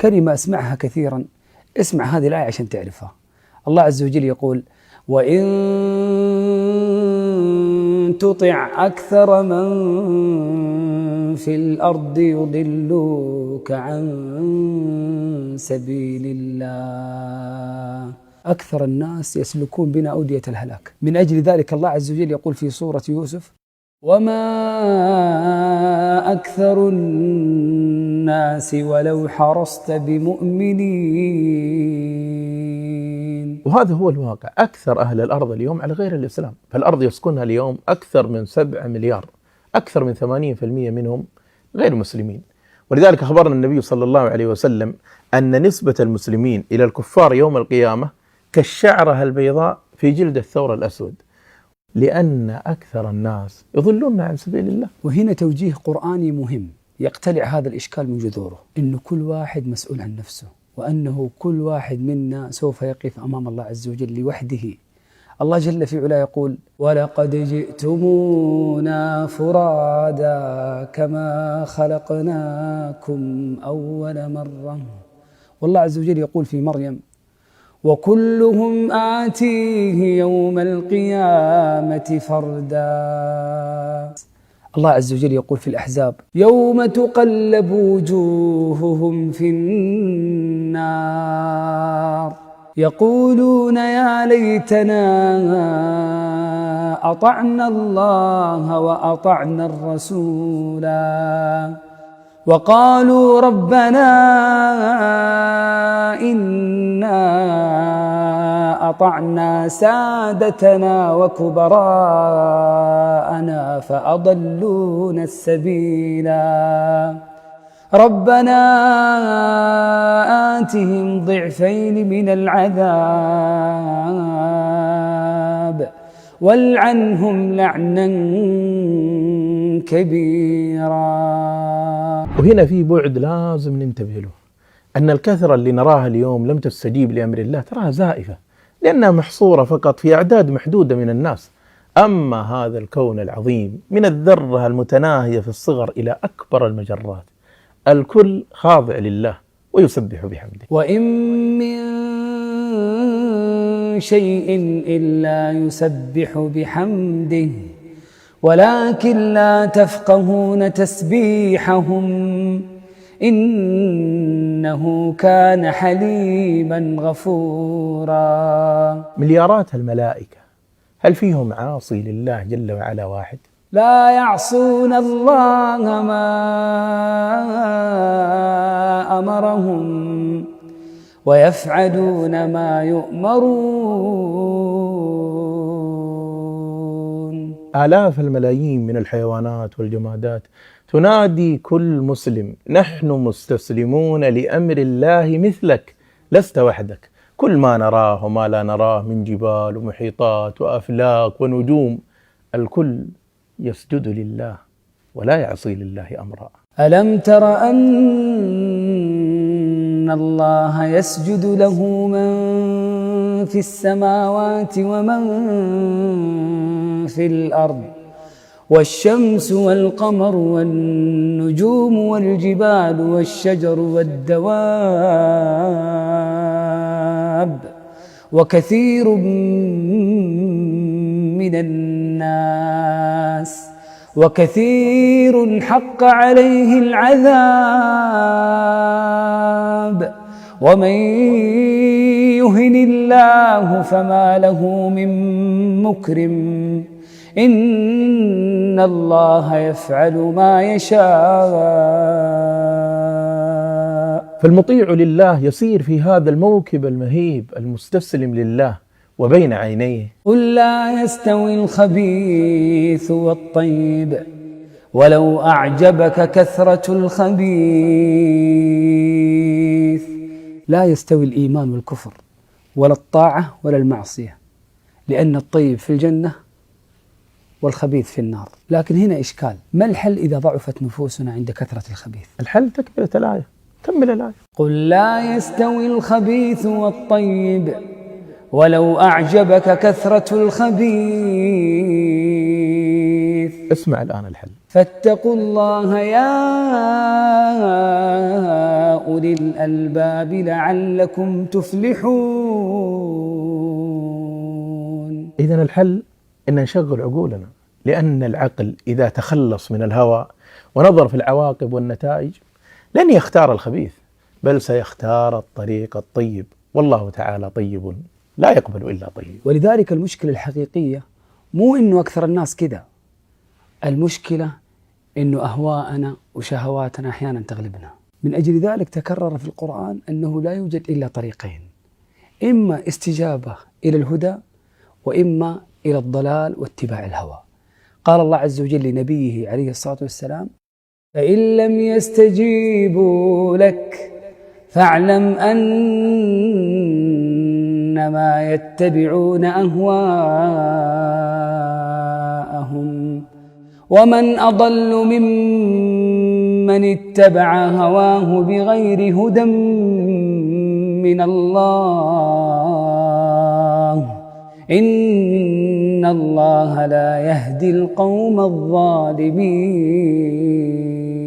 كلمة أسمعها كثيرا، اسمع هذه الآية عشان تعرفها. الله عز وجل يقول: وإن تطع أكثر من في الأرض يضلوك عن سبيل الله، أكثر الناس يسلكون بنا أودية الهلاك. من أجل ذلك الله عز وجل يقول في سورة يوسف: وما أكثر الناس ولو حرصت بمؤمنين. وهذا هو الواقع. أكثر أهل الأرض اليوم على غير الإسلام، فالأرض يسكنها اليوم أكثر من 7 مليار، أكثر من 80% منهم غير مسلمين. ولذلك أخبرنا النبي صلى الله عليه وسلم أن نسبة المسلمين إلى الكفار يوم القيامة كالشعرة البيضاء في جلد الثور الأسود، لأن أكثر الناس يضلون عن سبيل الله. وهنا توجيه قرآني مهم يقتلع هذا الإشكال من جذوره، إن كل واحد مسؤول عن نفسه، وأنه كل واحد منا سوف يقف أمام الله عز وجل لوحده. الله جل في علا يقول: ولقد جئتمونا فرادا كما خلقناكم أول مرة. والله عز وجل يقول في مريم: وكلهم آتيه يوم القيامة فردا. الله عز وجل يقول في الأحزاب: يوم تقلب وجوههم في النار يقولون يا ليتنا أطعنا الله وأطعنا الرسولا وقالوا ربنا إنا أطعنا سادتنا وكبراءنا فأضلونا السبيلا ربنا آتهم ضعفين من العذاب والعنهم لعنا كبيرا. وهنا في بعد لازم ننتبه له، أن الكثرة اللي نراها اليوم لم تستجيب لأمر الله تراها زائفة، لأنها محصورة فقط في أعداد محدودة من الناس. أما هذا الكون العظيم من الذرة المتناهية في الصغر إلى أكبر المجرات، الكل خاضع لله ويسبح بحمده. وإن من شيء إلا يسبح بحمده ولكن لا تفقهون تسبيحهم إنه كان حليما غفورا. مليارات الملائكة هل فيهم عاصي لله جل وعلا واحد؟ لا يعصون الله ما أمرهم ويفعلون ما يؤمرون. آلاف الملايين من الحيوانات والجمادات تنادي كل مسلم: نحن مستسلمون لأمر الله مثلك، لست وحدك. كل ما نراه وما لا نراه من جبال ومحيطات وأفلاك ونجوم، الكل يسجد لله ولا يعصي لله أمرا. ألم تر أن الله يسجد له من في السماوات ومن في الأرض والشمس والقمر والنجوم والجبال والشجر والدواب وكثير من الناس وكثير حق عليه العذاب ومن يهن الله فما له من مكرم إن الله يفعل ما يشاء. فالمطيع لله يسير في هذا الموكب المهيب المستسلم لله وبين عينيه. قل لا يستوي الخبيث والطيب ولو أعجبك كثرة الخبيث. لا يستوي الإيمان والكفر ولا الطاعة ولا المعصية، لأن الطيب في الجنة والخبيث في النار. لكن هنا إشكال: ما الحل إذا ضعفت نفوسنا عند كثرة الخبيث؟ الحل تكملة الآية، كمل الآية. قل لا يستوي الخبيث والطيب ولو أعجبك كثرة الخبيث اسمع الآن الحل. فاتقوا الله يا أولي الألباب لعلكم تفلحون. إذن الحل أن نشغل عقولنا، لأن العقل إذا تخلص من الهوى ونظر في العواقب والنتائج لن يختار الخبيث، بل سيختار الطريق الطيب، والله تعالى طيب لا يقبل إلا طيب. ولذلك المشكلة الحقيقية مو إنه أكثر الناس كذا، المشكلة إنه أهواءنا وشهواتنا أحيانا تغلبنا. من أجل ذلك تكرر في القرآن أنه لا يوجد إلا طريقين، إما استجابة إلى الهدى وإما إلى الضلال واتباع الهوى. قال الله عز وجل لنبيه عليه الصلاة والسلام: فإن لم يستجيبوا لك فاعلم أنما يتبعون أهواءهم ومن أضل ممن اتبع هواه بغير هدى من الله إن الله لا يهدي القوم الظالمين. إن الله لا يهدي القوم الظالمين.